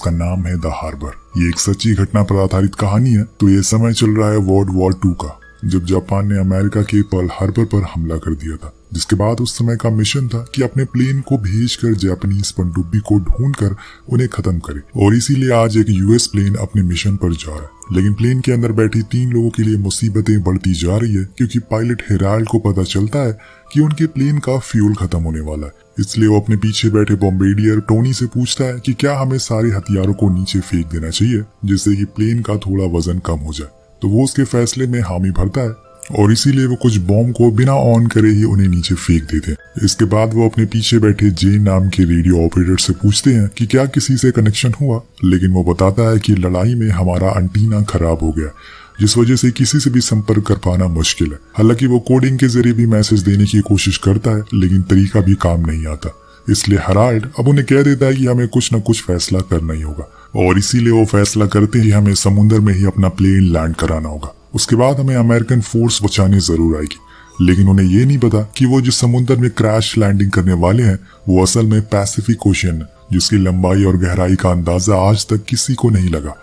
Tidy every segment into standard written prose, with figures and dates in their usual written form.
का नाम है द हार्बर। ये एक सच्ची घटना पर आधारित कहानी है। तो ये समय चल रहा है वर्ल्ड वॉर 2 का, जब जापान ने अमेरिका के पर्ल हार्बर पर हमला कर दिया था, जिसके बाद उस समय का मिशन था कि अपने प्लेन को भेजकर जापानीज पनडुब्बी को ढूंढकर उन्हें खत्म करे। और इसीलिए आज एक यूएस प्लेन अपने मिशन पर जा रहा है। लेकिन प्लेन के अंदर बैठी 3 लोगों के लिए मुसीबतें बढ़ती जा रही है, क्योंकि पायलट हेराल्ड को पता चलता है कि उनके प्लेन का फ्यूल खत्म होने वाला है। इसलिए वो अपने पीछे बैठे बॉम्बेडियर टोनी से पूछता है कि क्या हमें सारे हथियारों को नीचे फेंक देना चाहिए, जिससे कि प्लेन का थोड़ा वजन कम हो जाए। तो वो उसके फैसले में हामी भरता है और इसीलिए वो कुछ बॉम्ब को बिना ऑन करे ही उन्हें नीचे फेंक देते हैं। इसके बाद वो अपने पीछे बैठे जेन नाम के रेडियो ऑपरेटर से पूछते हैं कि क्या किसी से कनेक्शन हुआ, लेकिन वो बताता है कि लड़ाई में हमारा एंटीना खराब हो गया, जिस वजह से किसी से भी संपर्क कर पाना मुश्किल है। हालांकि वो कोडिंग के जरिए भी मैसेज देने की कोशिश करता है, लेकिन तरीका भी काम नहीं आता। इसलिए हेराल्ड अब उन्हें कह देता है कि हमें कुछ न कुछ फैसला करना ही होगा, और इसीलिए वो फैसला करते हैं कि हमें समुद्र में ही अपना प्लेन लैंड कराना होगा। उसके बाद हमें अमेरिकन फोर्स बचाने जरूर आएगी। लेकिन उन्हें ये नहीं पता कि वो जिस समुद्र में क्रैश लैंडिंग करने वाले हैं वो असल में पैसिफिक ओशियन है, जिसकी लंबाई और गहराई का अंदाजा आज तक किसी को नहीं लगा।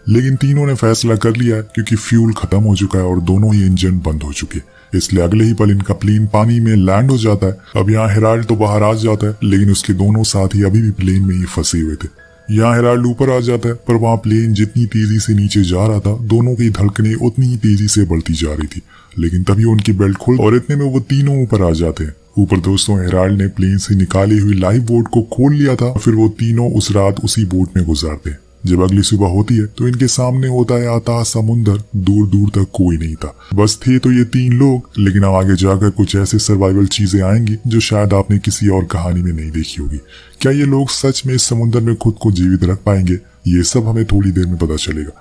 लेकिन तीनों ने फैसला कर लिया है, क्योंकि फ्यूल खत्म हो चुका है और दोनों ही इंजन बंद हो चुके। इसलिए अगले ही पल इनका प्लेन पानी में लैंड हो जाता है। अब यहाँ हेराल्ड तो बाहर आ जाता है, लेकिन उसके दोनों साथी अभी भी प्लेन में ही फंसे हुए थे। यहाँ हेराल्ड ऊपर आ जाता है, पर वहाँ प्लेन जितनी तेजी से नीचे जा रहा था, दोनों की धड़कनें उतनी ही तेजी से बढ़ती जा रही थी। लेकिन तभी उनकी बेल्ट खुल और इतने में वो तीनों ऊपर आ जाते हैं। ऊपर दोस्तों हेराल्ड ने प्लेन से निकाली हुई लाइफ बोट को खोल लिया था, फिर वो तीनों उस रात उसी बोट में गुजारते हैं। जब अगली सुबह होती है तो इनके सामने होता है अथाह समुंदर। दूर दूर तक कोई नहीं था, बस थे तो ये 3 लोग। लेकिन अब आगे जाकर कुछ ऐसे सर्वाइवल चीजें आएंगी जो शायद आपने किसी और कहानी में नहीं देखी होगी। क्या ये लोग सच में इस समुद्र में खुद को जीवित रख पाएंगे, ये सब हमें थोड़ी देर में पता चलेगा।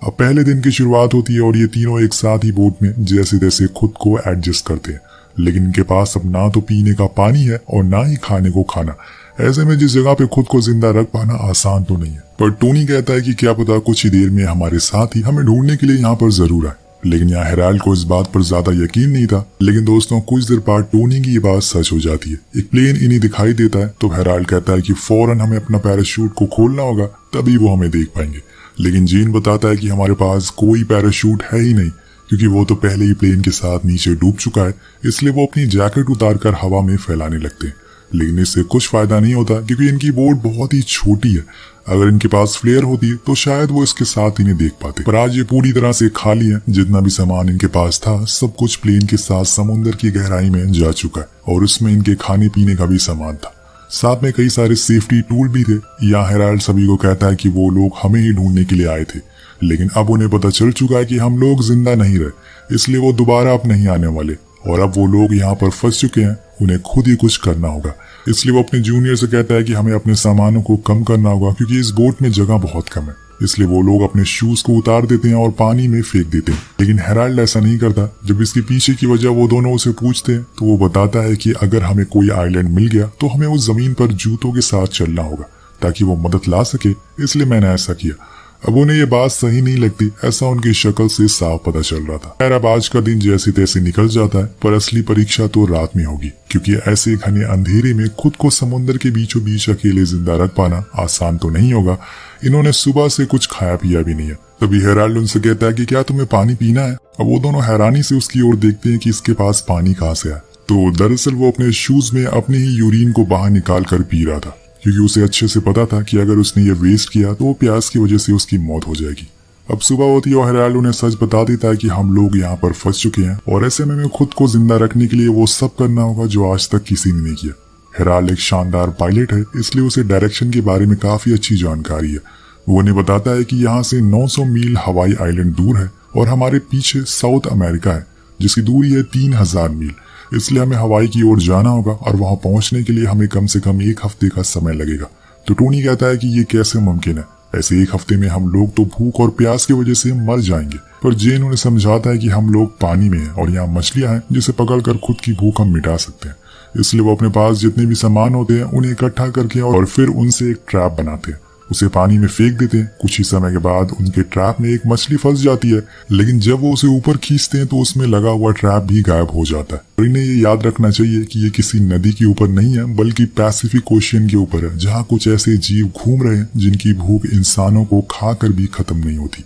अब पहले दिन की शुरुआत होती है और ये तीनों एक साथ ही बोट में जैसे तैसे खुद को एडजस्ट करते हैं। लेकिन इनके पास अब ना तो पीने का पानी है और ना ही खाने को खाना। ऐसे में जिस जगह पे खुद को जिंदा रख पाना आसान तो नहीं है। पर टोनी कहता है कि क्या पता कुछ ही देर में हमारे साथ ही हमें ढूंढने के लिए यहाँ पर जरूर आए। लेकिन यहाँ हेराल्ड को इस बात पर ज्यादा यकीन नहीं था। लेकिन दोस्तों कुछ देर बाद टोनी की ये बात सच हो जाती है। एक प्लेन इन्हें दिखाई देता है, तो हेराल्ड कहता है कि फौरन हमें अपना पैराशूट को खोलना होगा, तभी वो हमें देख पाएंगे। लेकिन जीन बताता है कि हमारे पास कोई पैराशूट है ही नहीं, क्योंकि वो तो पहले ही प्लेन के साथ नीचे डूब चुका है। इसलिए वो अपनी जैकेट उतारकर हवा में फैलाने लगते हैं। लेकिन इससे कुछ फायदा नहीं होता, क्योंकि इनकी बोट बहुत ही छोटी है। अगर इनके पास फ्लेयर होती तो शायद वो इसके साथ इन्हें देख पाते। पर आज ये पूरी तरह से खाली है। जितना भी सामान इनके पास था सब कुछ प्लेन के साथ समुद्र की गहराई में जा चुका है, और उसमें इनके खाने पीने का भी सामान था। साथ में कई सारे सेफ्टी टूल भी थे। यहाँ हेराल्ड सभी को कहता है कि वो लोग हमें ही ढूंढने के लिए आए थे, लेकिन अब उन्हें पता चल चुका है कि हम लोग जिंदा नहीं रहे, इसलिए वो दोबारा अब नहीं आने वाले। और अब वो लोग यहाँ पर फंस चुके हैं, उन्हें खुद ही कुछ करना होगा। इसलिए वो अपने जूनियर से कहता है कि हमें अपने सामानों को कम करना होगा, क्योंकि इस बोट में जगह बहुत कम है। इसलिए वो लोग अपने शूज को उतार देते हैं और पानी में फेंक देते हैं। लेकिन हेराल्ड ऐसा नहीं करता। जब इसके पीछे की वजह वो दोनों उसे पूछते हैं, तो वो बताता है कि अगर हमें कोई आइलैंड मिल गया तो हमें उस जमीन पर जूतों के साथ चलना होगा, ताकि वो मदद ला सके। इसलिए मैंने ऐसा किया। अब उन्हें ये बात सही नहीं लगती, ऐसा उनकी शक्ल से साफ पता चल रहा था। खैर अब आज का दिन जैसे तैसे निकल जाता है, पर असली परीक्षा तो रात में होगी, क्योंकि ऐसे घने अंधेरे में खुद को समुद्र के बीचों बीच अकेले जिंदा रख पाना आसान तो नहीं होगा। इन्होंने सुबह से कुछ खाया पिया भी नहीं है। तभी हेराल्ड उनसे कहता है कि क्या तुम्हें पानी पीना है। अब वो दोनों हैरानी से उसकी ओर देखते हैं कि इसके पास पानी कहाँ से आया। तो दरअसल वो अपने शूज में अपने ही यूरिन को बाहर निकाल कर पी रहा था, क्योंकि उसे अच्छे से पता था कि अगर उसने ये वेस्ट किया तो वो प्यास की वजह से उसकी मौत हो जाएगी। अब सुबह होती है और हेराल्ड उन्हें सच बता देता है कि हम लोग यहाँ पर फंस चुके हैं, और ऐसे में खुद को जिंदा रखने के लिए वो सब करना होगा जो आज तक किसी ने नहीं किया। हेराल्ड एक शानदार पायलट है, इसलिए उसे डायरेक्शन के बारे में काफी अच्छी जानकारी है। वो उन्हें बताता है कि यहाँ से 900 मील हवाई आइलैंड दूर है और हमारे पीछे साउथ अमेरिका है, जिसकी दूरी है 3000 मील। इसलिए हमें हवाई की ओर जाना होगा, और वहां पहुंचने के लिए हमें कम से कम 1 हफ्ते का समय लगेगा। तो टोनी कहता है कि ये कैसे मुमकिन है, ऐसे 1 हफ्ते में हम लोग तो भूख और प्यास की वजह से मर जाएंगे। पर जेन उन्हें समझाता है कि हम लोग पानी में हैं और यहाँ मछलियां हैं जिसे पकड़कर खुद की भूख हम मिटा सकते हैं। इसलिए वो अपने पास जितने भी सामान होते हैं उन्हें इकट्ठा करके और फिर उनसे एक ट्रैप बनाते हैं। उसे पानी में फेंक देते हैं। कुछ ही समय के बाद उनके ट्रैप में एक मछली फंस जाती है, लेकिन जब वो उसे ऊपर खींचते हैं तो उसमें लगा हुआ ट्रैप भी गायब हो जाता है। और इन्हें ये याद रखना चाहिए कि ये किसी नदी के ऊपर नहीं है, बल्कि पैसिफिक ओशियन के ऊपर है, जहाँ कुछ ऐसे जीव घूम रहे हैं जिनकी भूख इंसानों को खाकर भी खत्म नहीं होती।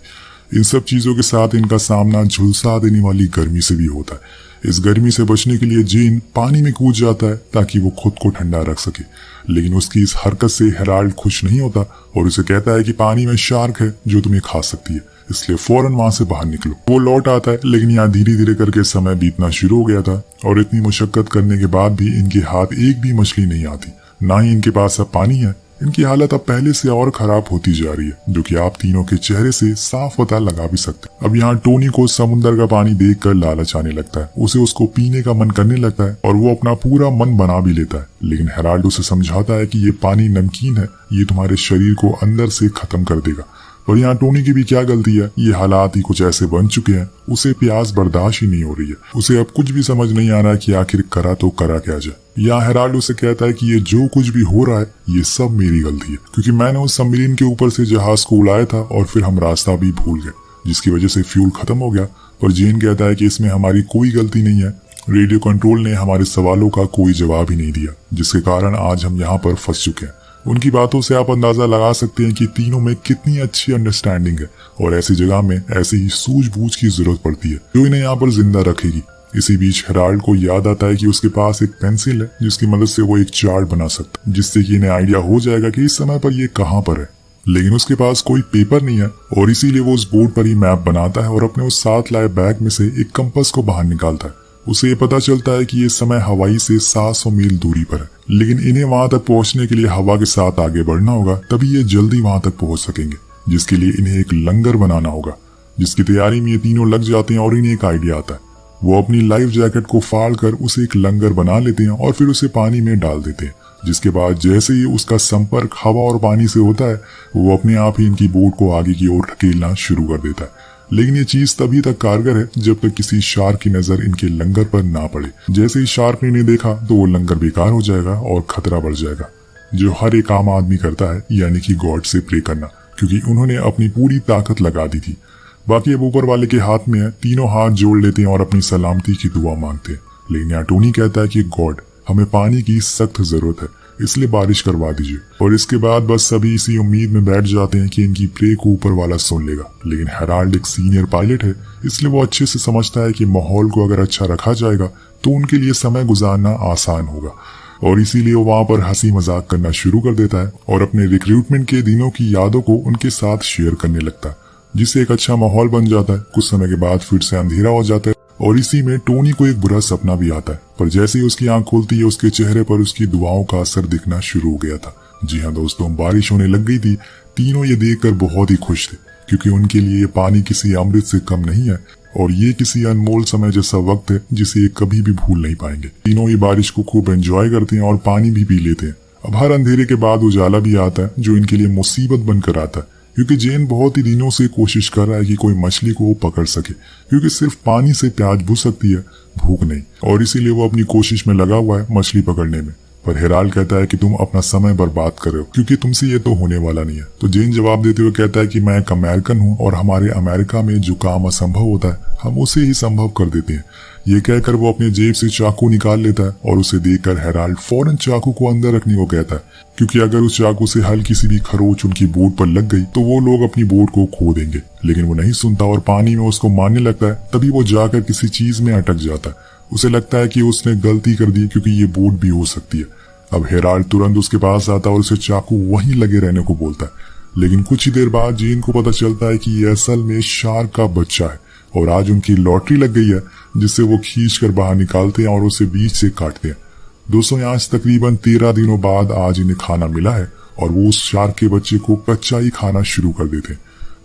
इन सब चीजों के साथ इनका सामना झुलसा देने वाली गर्मी से भी होता है। इस गर्मी से बचने के लिए जेन पानी में कूद जाता है ताकि वो खुद को ठंडा रख सके, लेकिन उसकी इस हरकत से हेराल्ड खुश नहीं होता और उसे कहता है कि पानी में शार्क है जो तुम्हें खा सकती है, इसलिए फौरन वहां से बाहर निकलो। वो लौट आता है, लेकिन यहाँ धीरे धीरे करके समय बीतना शुरू हो गया था और इतनी मुशक्कत करने के बाद भी इनके हाथ एक भी मछली नहीं आती, ना ही इनके पास अब पानी है। इनकी हालत अब पहले से और खराब होती जा रही है, जो कि आप तीनों के चेहरे से साफ पता लगा भी सकते हैं। अब यहाँ टोनी को समुद्र का पानी देखकर लालच आने लगता है, उसे उसको पीने का मन करने लगता है और वो अपना पूरा मन बना भी लेता है, लेकिन हेराल्ड उसे समझाता है कि ये पानी नमकीन है, ये तुम्हारे शरीर को अंदर से खत्म कर देगा। और यहाँ टोनी की भी क्या गलती है, ये हालात ही कुछ ऐसे बन चुके हैं, उसे प्यास बर्दाश्त ही नहीं हो रही है। उसे अब कुछ भी समझ नहीं आ रहा कि आखिर करा तो करा क्या जाए। यहाँ हेराल्ड उसे कहता है कि ये जो कुछ भी हो रहा है ये सब मेरी गलती है, क्योंकि मैंने उस सबमरीन के ऊपर से जहाज को उड़ाया था और फिर हम रास्ता भी भूल गए, जिसकी वजह से फ्यूल खत्म हो गया। पर जेन कहता है कि इसमें हमारी कोई गलती नहीं है, रेडियो कंट्रोल ने हमारे सवालों का कोई जवाब ही नहीं दिया, जिसके कारण आज हम यहाँ पर फंस चुके हैं। उनकी बातों से आप अंदाजा लगा सकते हैं कि तीनों में कितनी अच्छी अंडरस्टैंडिंग है और ऐसी जगह में ऐसी ही सूझबूझ की जरूरत पड़ती है जो इन्हें यहाँ पर जिंदा रखेगी। इसी बीच हेराल्ड को याद आता है कि उसके पास एक पेंसिल है जिसकी मदद से वो एक चार्ट बना सकता है, जिससे कि इन्हें आइडिया हो जाएगा कि इस समय पर ये कहाँ पर है। लेकिन उसके पास कोई पेपर नहीं है और इसीलिए वो उस बोर्ड पर ही मैप बनाता है और अपने उस साथ लाए बैग में से एक कंपास को बाहर निकालता है। उसे ये पता चलता है कि ये समय हवाई से 700 मील दूरी पर है, लेकिन इन्हें वहां तक पहुंचने के लिए हवा के साथ आगे बढ़ना होगा, तभी ये जल्दी वहां तक पहुंच सकेंगे, जिसके लिए इन्हें एक लंगर बनाना होगा। जिसकी तैयारी में ये तीनों लग जाते हैं और इन्हें एक आइडिया आता है। वो अपनी लाइफ जैकेट को फाड़ कर उसे एक लंगर बना लेते हैं और फिर उसे पानी में डाल देते हैं, जिसके बाद जैसे ही उसका संपर्क हवा और पानी से होता है, वो अपने आप ही इनकी बोट को आगे की ओर ढकेलना शुरू कर देता है। लेकिन ये चीज तभी तक कारगर है जब तक किसी शार्क की नजर इनके लंगर पर ना पड़े। जैसे ही शार्क ने इन्हें देखा तो वो लंगर बेकार हो जाएगा और खतरा बढ़ जाएगा, जो हर एक आम आदमी करता है, यानी कि गॉड से प्रे करना, क्योंकि उन्होंने अपनी पूरी ताकत लगा दी थी। बाकी अब ऊपर वाले के हाथ में है, तीनों हाथ जोड़ लेते हैं और अपनी सलामती की दुआ मांगते हैं। लेकिन यहाँ टोनी कहता है कि गॉड, हमें पानी की सख्त जरूरत है, इसलिए बारिश करवा दीजिए। और इसके बाद बस सभी इसी उम्मीद में बैठ जाते हैं कि इनकी प्रे को ऊपर वाला सुन लेगा। लेकिन हेराल्ड एक सीनियर पायलट है, इसलिए वो अच्छे से समझता है कि माहौल को अगर अच्छा रखा जाएगा तो उनके लिए समय गुजारना आसान होगा, और इसीलिए वो वहां पर हंसी मजाक करना शुरू कर देता है और अपने रिक्रूटमेंट के दिनों की यादों को उनके साथ शेयर करने लगता है, जिससे एक अच्छा माहौल बन जाता है। कुछ समय के बाद फिर से अंधेरा हो जाता है और इसी में टोनी को एक बुरा सपना भी आता है, पर जैसे ही उसकी आंख खुलती है उसके चेहरे पर उसकी दुआओं का असर दिखना शुरू हो गया था। जी हाँ दोस्तों, बारिश होने लग गई थी। तीनों ये देखकर बहुत ही खुश थे, क्योंकि उनके लिए ये पानी किसी अमृत से कम नहीं है और ये किसी अनमोल समय जैसा वक्त है जिसे ये कभी भी भूल नहीं पाएंगे। तीनों ही बारिश को खूब एंजॉय करते हैं और पानी भी पी लेते हैं। अब हर अंधेरे के बाद उजाला भी आता है, जो इनके लिए मुसीबत बनकर आता है, क्योंकि जेन बहुत ही दिनों से कोशिश कर रहा है कि कोई मछली को पकड़ सके, क्योंकि सिर्फ पानी से प्यास बुझ सकती है, भूख नहीं, और इसीलिए वो अपनी कोशिश में लगा हुआ है मछली पकड़ने में। पर हेराल्ड कहता है कि तुम अपना समय बर्बाद कर रहे हो, क्योंकि तुमसे ये तो होने वाला नहीं है। तो जेन जवाब देते हुए कहता है कि मैं एक अमेरिकन हूँ और हमारे अमेरिका में जो काम असंभव होता है हम उसे ही संभव कर देते हैं। ये कहकर वो अपने जेब से चाकू निकाल लेता है और उसे देखकर हेराल्ड फौरन चाकू को अंदर रखने को कहता है, क्योंकि अगर उस चाकू से हल्की सी भी खरोच उनकी बोट पर लग गई तो वो लोग अपनी बोट को खो देंगे। लेकिन वो नहीं सुनता और पानी में उसको मारने लगता है। तभी वो जाकर किसी चीज में अटक जाता है। उसे लगता है कि उसने गलती कर दी, क्योंकि ये बोट भी हो सकती है। अब हेराल्ड तुरंत उसके पास आता है और उसे चाकू वहीं लगे रहने को बोलता है। लेकिन कुछ ही देर बाद जेन को पता चलता है कि ये असल में शार्क का बच्चा है और आज उनकी लॉटरी लग गई है, जिससे वो खींच कर बाहर निकालते हैं और उसे बीच से काटते हैं। दोस्तों, यहाँ से तकरीबन 13 दिनों बाद आज इन्हें खाना मिला है और वो उस शार्क के बच्चे को कच्चा ही खाना शुरू कर देते हैं,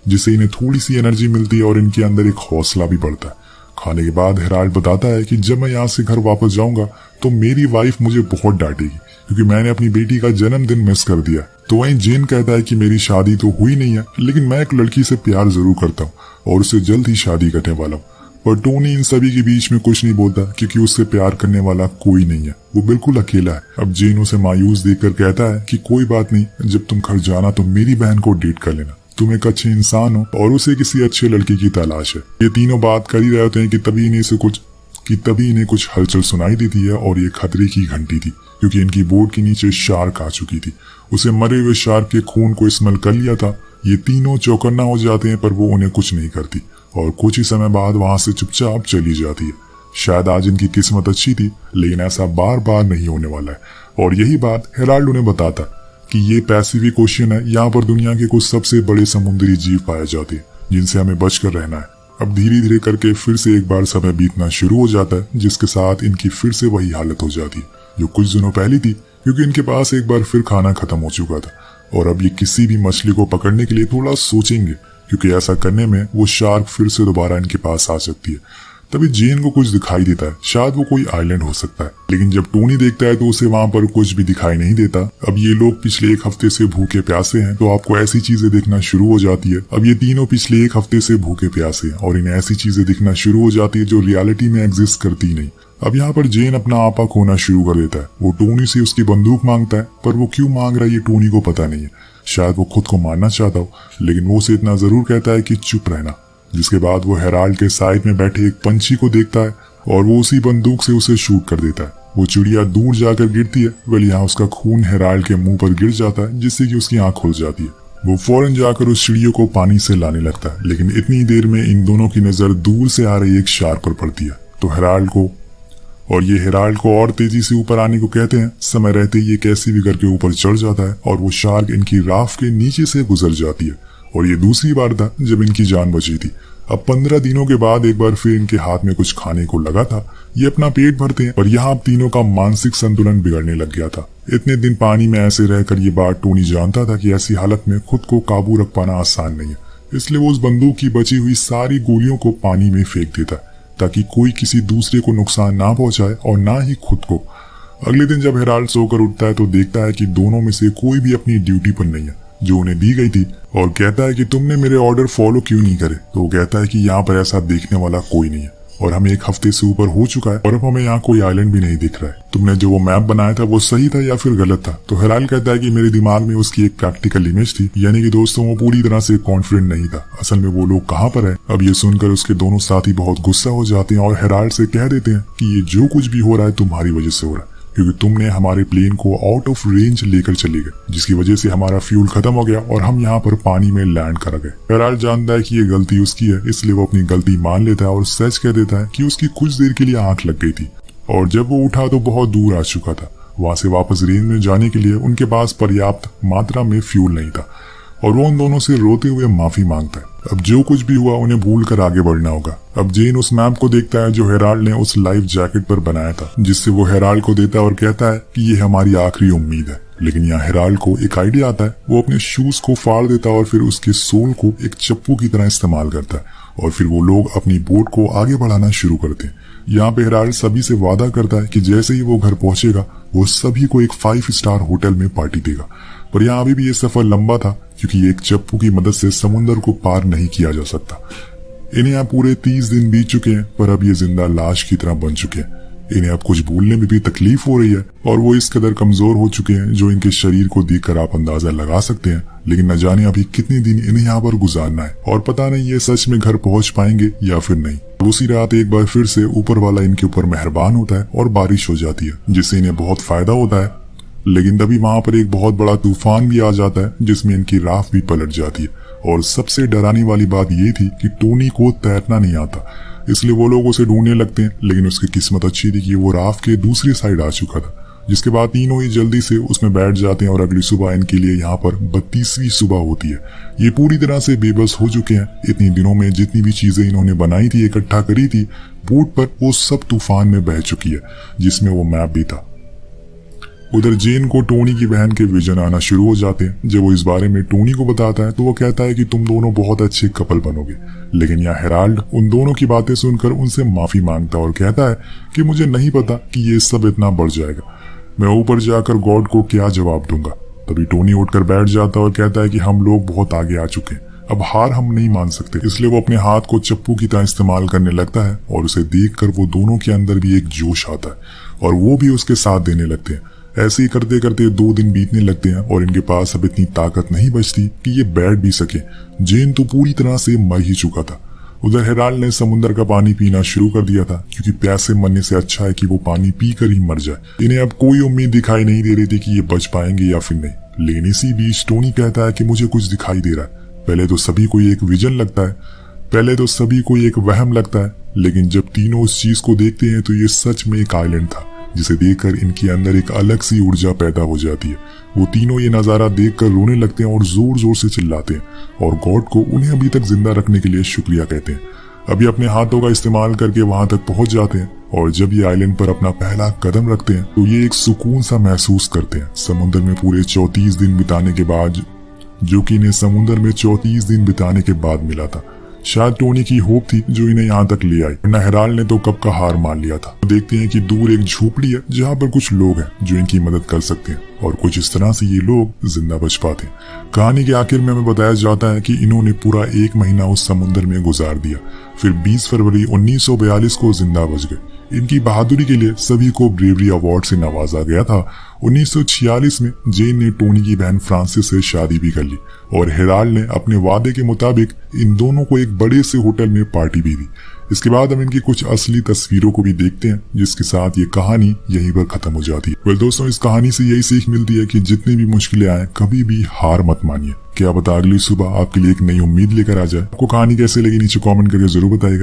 जिससे इन्हें थोड़ी सी एनर्जी मिलती है और इनके अंदर एक हौसला भी बढ़ता है। खाने के बाद हेराल्ड बताता है कि जब मैं यहाँ से घर वापस जाऊंगा तो मेरी वाइफ मुझे बहुत डांटेगी, क्योंकि मैंने अपनी बेटी का जन्मदिन मिस कर दिया। तो वहीं जेन कहता है कि मेरी शादी तो हुई नहीं है, लेकिन मैं एक लड़की से प्यार जरूर करता हूँ और उससे जल्द ही शादी करने वाला हूँ। पर टोनी इन सभी के बीच में कुछ नहीं बोलता क्योंकि उससे प्यार करने वाला कोई नहीं है, वो बिल्कुल अकेला है। अब जेन उसे मायूस देखकर कहता है कि कोई बात नहीं, जब तुम घर जाना तो मेरी बहन को डेट कर लेना, तुम एक अच्छे इंसान हो और उसे किसी अच्छे लड़के की तलाश है। ये तीनों बात कर ही रहे होते हैं कि तभी इन्हें कुछ हलचल सुनाई देती है और ये खतरे की घंटी थी क्योंकि इनकी बोट के नीचे शार्क आ चुकी थी। उसे मरे हुए शार्क के खून को स्मेल कर लिया था। ये तीनों चौकन्ना हो जाते हैं पर वो उन्हें कुछ नहीं करती और कुछ ही समय बाद वहां से चुपचाप चली जाती है। शायद आज इनकी किस्मत अच्छी थी, लेकिन ऐसा बार बार नहीं होने वाला है। और यही बात हेराल्ड उन्हें बताता कि ये पैसिफिक ओशियन है, यहाँ पर दुनिया के कुछ सबसे बड़े समुद्री जीव पाए जाते हैं जिनसे हमें बचकर रहना है। अब धीरे धीरे करके फिर से एक बार समय बीतना शुरू हो जाता है, जिसके साथ इनकी फिर से वही हालत हो जाती है जो कुछ दिनों पहले थी, क्योंकि इनके पास एक बार फिर खाना खत्म हो चुका था और अब ये किसी भी मछली को पकड़ने के लिए थोड़ा सोचेंगे क्योंकि ऐसा करने में वो शार्क फिर से दोबारा इनके पास आ सकती है। तभी जेन को कुछ दिखाई देता है, शायद वो कोई आइलैंड हो सकता है, लेकिन जब टोनी देखता है तो उसे वहां पर कुछ भी दिखाई नहीं देता। अब ये लोग पिछले एक हफ्ते से भूखे प्यासे हैं, तो आपको ऐसी चीजें देखना शुरू हो जाती है। अब ये तीनों पिछले एक हफ्ते से भूखे प्यासे हैं और इन्हें ऐसी चीजें दिखना शुरू हो जाती है जो रियलिटी में एग्जिस्ट करती नहीं। अब यहाँ पर जेन अपना आपा खोना शुरू कर देता है। वो टोनी से उसकी बंदूक मांगता है, पर वो क्यों मांग रहा है ये टोनी को पता नहीं है। शायद वो खुद को मारना चाहता हो, लेकिन वो उसे इतना जरूर कहता है कि चुप रहना। जिसके बाद वो हेराल्ड के साइड में बैठे एक पंछी को देखता है और वो उसी बंदूक से उसे शूट कर देता है। वो चिड़िया दूर जाकर गिरती है, वेल यहाँ उसका खून हेराल्ड के मुंह पर गिर जाता है, जिससे कि उसकी आंख खुल जाती है। वो फौरन जाकर उस चिड़िया को पानी से लाने लगता है, लेकिन इतनी देर में इन दोनों की नजर दूर से आ रही एक शार्क पर पड़ती है। तो हेराल्ड को और तेजी से ऊपर आने को कहते हैं। समय रहते ही ये कैसे भी करके ऊपर चढ़ जाता है और वो शार्क इनकी राफ्ट के नीचे से गुजर जाती है। और ये दूसरी बार था जब इनकी जान बची थी। अब 15 दिनों के बाद एक बार फिर इनके हाथ में कुछ खाने को लगा था। ये अपना पेट भरते हैं, पर यहाँ तीनों का मानसिक संतुलन बिगड़ने लग गया था। इतने दिन पानी में ऐसे रहकर ये बात टोनी जानता था कि ऐसी हालत में खुद को काबू रख पाना आसान नहीं है, इसलिए वो उस बंदूक की बची हुई सारी गोलियों को पानी में फेंक देता है ताकि कोई किसी दूसरे को नुकसान ना पहुंचाए और ना ही खुद को। अगले दिन जब हेराल्ड सोकर उठता है तो देखता है कि दोनों में से कोई भी अपनी ड्यूटी पर नहीं है जो उन्हें दी गई थी, और कहता है कि तुमने मेरे ऑर्डर फॉलो क्यों नहीं करे। तो वो कहता है कि यहाँ पर ऐसा देखने वाला कोई नहीं है और हमें एक हफ्ते से ऊपर हो चुका है और अब हमें यहाँ कोई आइलैंड भी नहीं दिख रहा है। तुमने जो वो मैप बनाया था वो सही था या फिर गलत था। तो हेराल्ड कहता है कि मेरे दिमाग में उसकी एक प्रैक्टिकल इमेज थी, यानी कि दोस्तों वो पूरी तरह से कॉन्फिडेंट नहीं था असल में वो लोग कहाँ पर है। अब ये सुनकर उसके दोनों साथी बहुत गुस्सा हो जाते हैं और हेराल्ड से कह देते हैं कि ये जो कुछ भी हो रहा है तुम्हारी वजह से हो रहा है, क्योंकि तुमने हमारे प्लेन को आउट ऑफ रेंज लेकर चले गए, जिसकी वजह से हमारा फ्यूल खत्म हो गया और हम यहाँ पर पानी में लैंड कर गए। हेराल्ड जानता है कि ये गलती उसकी है, इसलिए वो अपनी गलती मान लेता है और सच कह देता है कि उसकी कुछ देर के लिए आंख लग गई थी और जब वो उठा तो बहुत दूर आ चुका था। वहां से वापस रेंज में जाने के लिए उनके पास पर्याप्त मात्रा में फ्यूल नहीं था और वो उन दोनों से रोते हुए माफी मांगता है। अब जो कुछ भी हुआ उन्हें भूल कर आगे बढ़ना होगा। अब जेन उस मैप को देखता है जो हेराल्ड ने उस लाइफ जैकेट पर बनाया था, जिससे वो हेराल्ड को देता है और कहता है कि ये हमारी आखिरी उम्मीद है। लेकिन यहाँ हेराल्ड को एक आइडिया आता है। वो अपने शूज को फाड़ देता है और फिर उसके सोल को एक चप्पू की तरह इस्तेमाल करता है और फिर वो लोग अपनी बोट को आगे बढ़ाना शुरू करते हैं। यहाँ पे हेराल्ड सभी से वादा करता है कि जैसे ही वो घर पहुंचेगा वो सभी को एक 5 स्टार होटल में पार्टी देगा। पर यहाँ अभी भी ये सफर लंबा था क्योंकि एक चप्पू की मदद से समुद्र को पार नहीं किया जा सकता। इन्हें यहाँ पूरे 30 दिन बीत चुके हैं, पर अब ये जिंदा लाश की तरह बन चुके हैं। इन्हें अब कुछ भूलने में भी तकलीफ हो रही है और वो इस कदर कमजोर हो चुके हैं जो इनके शरीर को देखकर आप अंदाजा लगा सकते हैं। लेकिन न जाने अभी कितने दिन इन्हें यहाँ पर गुजारना है और पता नहीं ये सच में घर पहुंच पाएंगे या फिर नहीं। उसी रात एक बार फिर से ऊपर वाला इनके ऊपर मेहरबान होता है और बारिश हो जाती है, जिससे इन्हें बहुत फायदा होता है। लेकिन तभी वहां पर एक बहुत बड़ा तूफान भी आ जाता है जिसमें इनकी राफ्ट भी पलट जाती है। और सबसे डराने वाली बात ये थी कि टोनी को तैरना नहीं आता, इसलिए वो लोग उसे ढूंढने लगते हैं। लेकिन उसकी किस्मत अच्छी थी कि वो राफ्ट के दूसरी साइड आ चुका था, जिसके बाद तीनों ही जल्दी से उसमें बैठ जाते हैं और अगली सुबह इनके लिए यहाँ पर 32वीं सुबह होती है। ये पूरी तरह से बेबस हो चुके हैं। इतनी दिनों में जितनी भी चीजें इन्होंने बनाई थी, इकट्ठा करी थी बोट पर, वो सब तूफान में बह चुकी है, जिसमें वो मैप भी था। उधर जेन को टोनी की बहन के विजन आना शुरू हो जाते हैं। जब वो इस बारे में टोनी को बताता है तो वो कहता है कि तुम दोनों बहुत अच्छे कपल बनोगे। लेकिन यहाँ हेराल्ड उन दोनों की बातें सुनकर उनसे माफी मांगता है और कहता है कि मुझे नहीं पता कि ये सब इतना बढ़ जाएगा, मैं ऊपर जाकर गॉड को क्या जवाब दूंगा। तभी टोनी उठकर बैठ जाता है और कहता है कि हम लोग बहुत आगे आ चुके हैं, अब हार हम नहीं मान सकते, इसलिए वो अपने हाथ को चप्पू की तरह इस्तेमाल करने लगता है और उसे देखकर वो दोनों के अंदर भी एक जोश आता है और वो भी उसके साथ देने लगते हैं। ऐसे ही करते करते 2 दिन बीतने लगते हैं और इनके पास अब इतनी ताकत नहीं बचती कि ये बैठ भी सके। जेन तो पूरी तरह से मर ही चुका था। उधर हेराल्ड ने समुद्र का पानी पीना शुरू कर दिया था, क्योंकि प्यासे मरने से अच्छा है कि वो पानी पीकर ही मर जाए। इन्हें अब कोई उम्मीद दिखाई नहीं दे रही थी कि ये बच पाएंगे या फिर नहीं। लेकिन इसी बीच टोनी कहता है कि मुझे कुछ दिखाई दे रहा है। पहले तो सभी को एक विजन लगता है, पहले तो सभी को एक वहम लगता है, लेकिन जब तीनों उस चीज को देखते हैं तो ये सच में एक आइलैंड था, जिसे देखकर इनके अंदर एक अलग सी ऊर्जा पैदा हो जाती है। वो तीनों ये नजारा देखकर रोने लगते हैं और जोर जोर से चिल्लाते हैं और गॉड को उन्हें अभी तक जिंदा रखने के लिए शुक्रिया कहते हैं। अभी अपने हाथों का इस्तेमाल करके वहां तक पहुंच जाते हैं और जब ये आइलैंड पर अपना पहला कदम रखते हैं तो ये एक सुकून सा महसूस करते हैं। समुद्र में पूरे 34 दिन बिताने के बाद, जो कि इन्हें समुद्र में 34 दिन बिताने के बाद मिला था। शायद टोनी की होप थी जो इन्हें यहाँ तक ले आई, वरना हेराल्ड ने तो कब का हार मान लिया था। देखते हैं कि दूर एक झोपड़ी है जहाँ पर कुछ लोग हैं जो इनकी मदद कर सकते हैं और कुछ इस तरह से ये लोग जिंदा बच पाते हैं। कहानी के आखिर में हमें बताया जाता है कि इन्होंने पूरा 1 महीना उस समुद्र में गुजार दिया, फिर 20 फरवरी 1942 को जिंदा बच गए। इनकी बहादुरी के लिए सभी को ब्रेवरी अवार्ड से नवाजा गया था। 1946 में जेन ने टोनी की बहन फ्रांसिस से शादी भी कर ली और हेराल्ड ने अपने वादे के मुताबिक इन दोनों को एक बड़े से होटल में पार्टी भी दी। इसके बाद हम इनकी कुछ असली तस्वीरों को भी देखते हैं, जिसके साथ ये कहानी यहीं पर खत्म हो जाती है। वेल दोस्तों, इस कहानी से यही सीख मिलती है कि जितनी भी मुश्किलें आए कभी भी हार मत मानिए। क्या पता अगली सुबह आपके लिए एक नई उम्मीद लेकर आ जाए। आपको कहानी कैसे लगी नीचे कमेंट करके जरूर बताइएगा।